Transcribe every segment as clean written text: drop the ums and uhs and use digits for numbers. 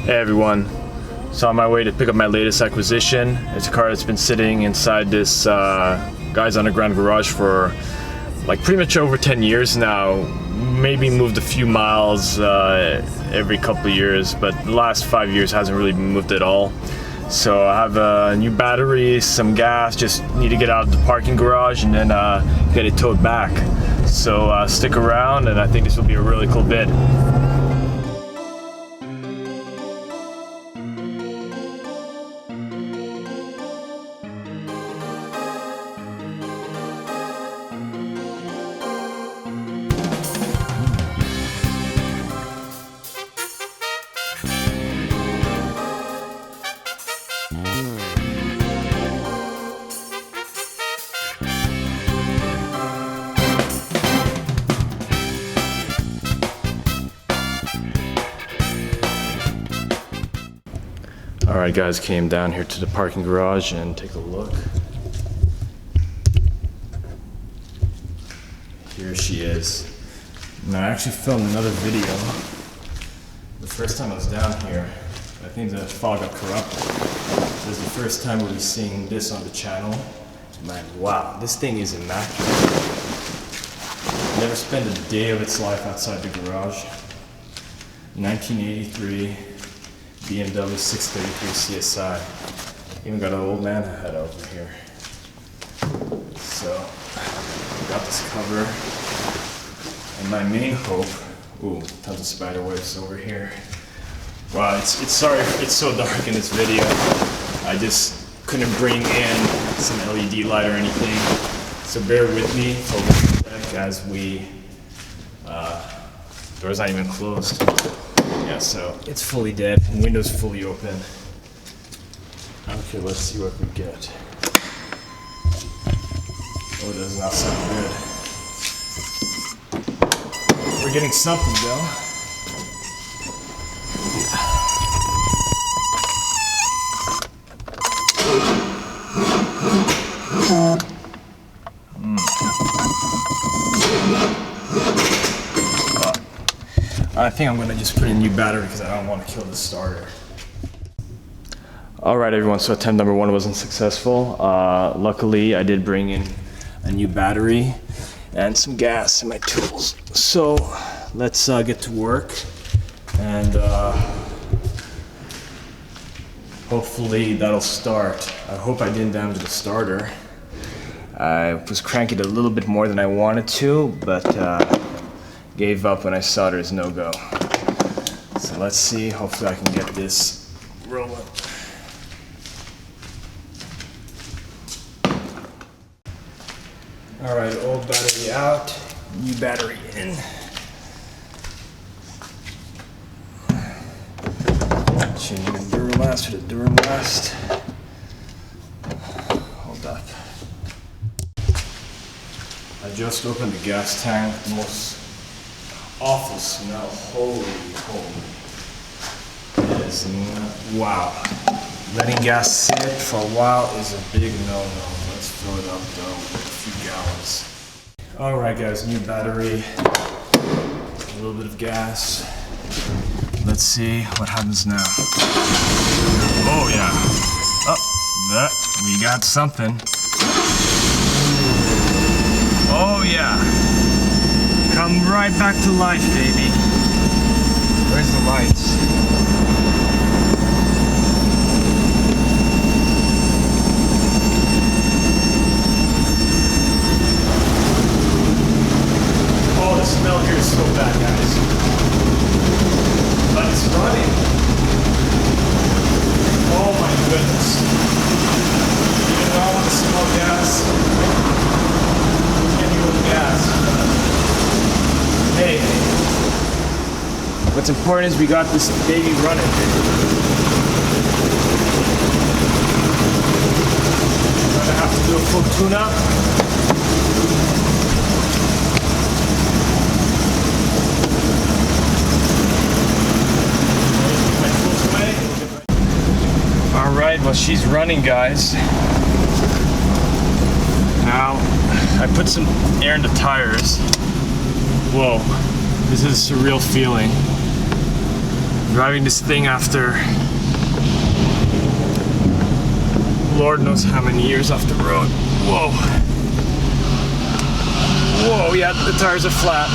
Hey everyone, so on my way to pick up my latest acquisition. It's a car that's been sitting inside this guy's underground garage for like pretty much over 10 years now. Maybe moved a few miles every couple of years, but the last 5 years hasn't really moved at all. So I have a new battery, some gas, just need to get out of the parking garage and then get it towed back. So stick around, and I think this will be a really cool bit. Alright guys, came down here to the parking garage and take a look. Here she is. Now I actually filmed another video the first time I was down here. I think the file got corrupted. This is the first time we'll be seeing this on the channel. Man, wow, this thing is immaculate. Never spent a day of its life outside the garage. 1983 BMW 633 CSI. Even got an old man head over here. So, got this cover. And my main hope, ooh, tons of spider webs over here. Wow, it's sorry it's so dark in this video. I just couldn't bring in some LED light or anything. So bear with me for 1 sec as we, door's not even closed. Yeah, so it's fully dead, windows fully open. Okay, let's see what we get. Oh, it does not sound good. We're getting something though. I think I'm going to just put in a new battery because I don't want to kill the starter. Alright everyone, so attempt number 1 wasn't successful. Luckily I did bring in a new battery and some gas and my tools. So let's get to work and hopefully that'll start. I hope I didn't damage the starter. I was cranking it a little bit more than I wanted to, but gave up when I saw there's no go. So let's see, hopefully I can get this rolling. Alright, old battery out, new battery in. Changing the Duralast to the Duralast. Hold up. I just opened the gas tank, the most awful smell. Holy. It is not, wow. Letting gas sit for a while is a big no-no. Let's fill it up though with a few gallons. Alright guys, new battery, a little bit of gas. Let's see what happens now. Oh yeah. Oh, we got something. Oh yeah. Come right back to life, baby. Where's the lights? Oh, the smell here is so bad, guys. But it's running. Oh my goodness. You know, I want to smell gas. Can't deal with gas. Hey, what's important is we got this baby running. Gonna have to do a full tune-up. Alright, well she's running, guys. Now, I put some air in the tires. Whoa, this is a surreal feeling. Driving this thing after Lord knows how many years off the road. Whoa. Whoa, yeah, the tires are flat.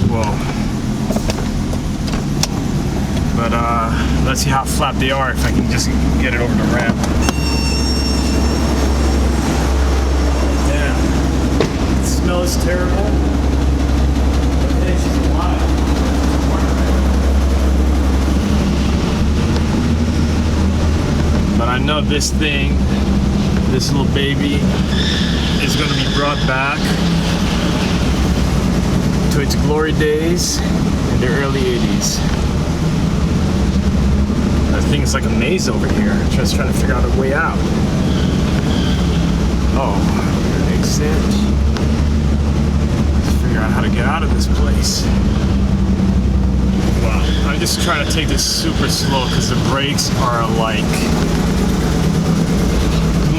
Whoa. But let's see how flat they are if I can just get it over the ramp. Damn. The smell is terrible. But hey, she's alive. But I know this thing, this little baby, is going to be brought back to its glory days in the early 80s. That thing is like a maze over here. Just trying to figure out a way out. Oh, exit. Let's figure out how to get out of this place. Wow, I'm just trying to take this super slow because the brakes are like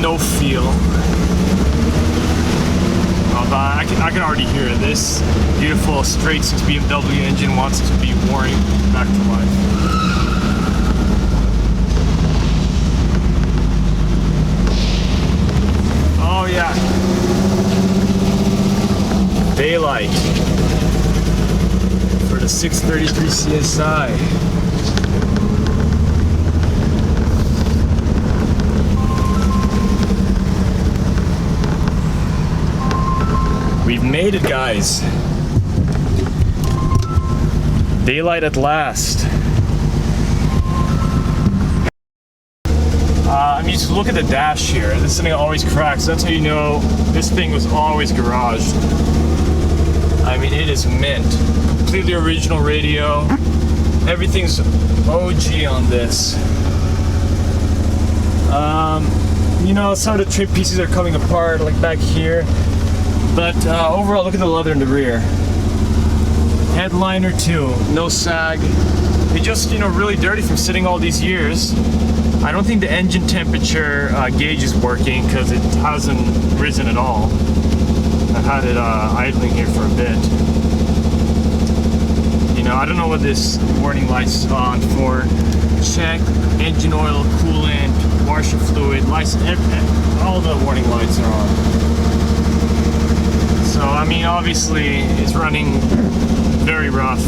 no feel. I can already hear this beautiful straight 6 BMW engine wants to be warming back to life. Oh yeah. Daylight for the 633 CSI. We've made it, guys. Daylight at last. I mean, just look at the dash here. This thing always cracks. That's how you know this thing was always garaged. I mean, it is mint. Completely original radio. Everything's OG on this. You know, some of the trim pieces are coming apart, like back here. But overall, look at the leather in the rear. Headliner too, no sag. It's just, you know, really dirty from sitting all these years. I don't think the engine temperature gauge is working because it hasn't risen at all. I've had it idling here for a bit. You know, I don't know what this warning light's on for. Check engine oil, coolant, washer fluid, license, all the warning lights are on. So, I mean, obviously, it's running very rough,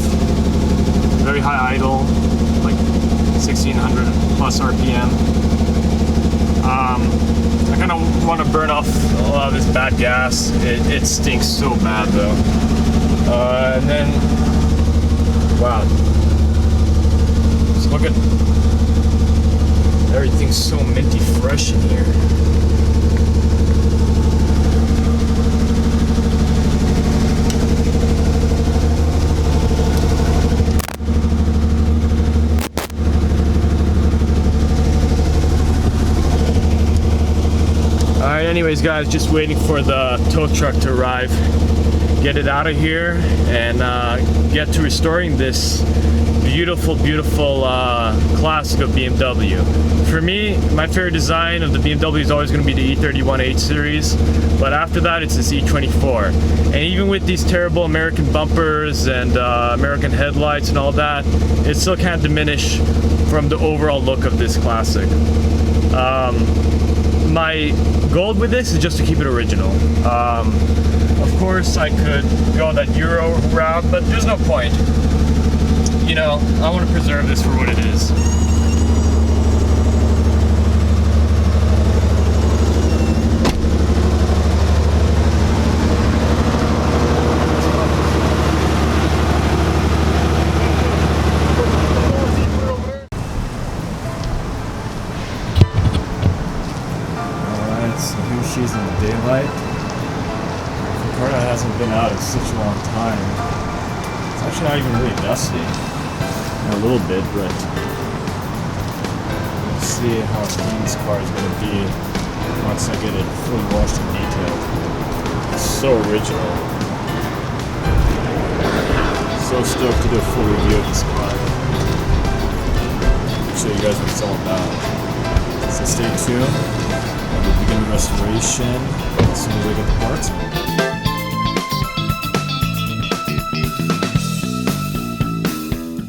very high idle, like 1600 plus RPM. I kind of want to burn off a lot of this bad gas. It stinks so bad, though. And then, wow. Just look at everything's so minty fresh in here. Anyways, guys, just waiting for the tow truck to arrive, get it out of here, and get to restoring this beautiful, beautiful classic of BMW. For me, my favorite design of the BMW is always going to be the E31 H series, but after that, it's this E24. And even with these terrible American bumpers and American headlights and all that, it still can't diminish from the overall look of this classic. My goal with this is just to keep it original. Of course, I could go that Euro route, but there's no point. You know, I want to preserve this for what it is. She's in the daylight. The car that hasn't been out in such a long time. It's actually not even really dusty. A little bit, but let's see how clean this car is going to be once I get it fully washed and detailed. It's so original. So stoked to do a full review of this car. I'll show you guys what it's all about. So stay tuned. We'll begin the restoration as soon as I get the parts.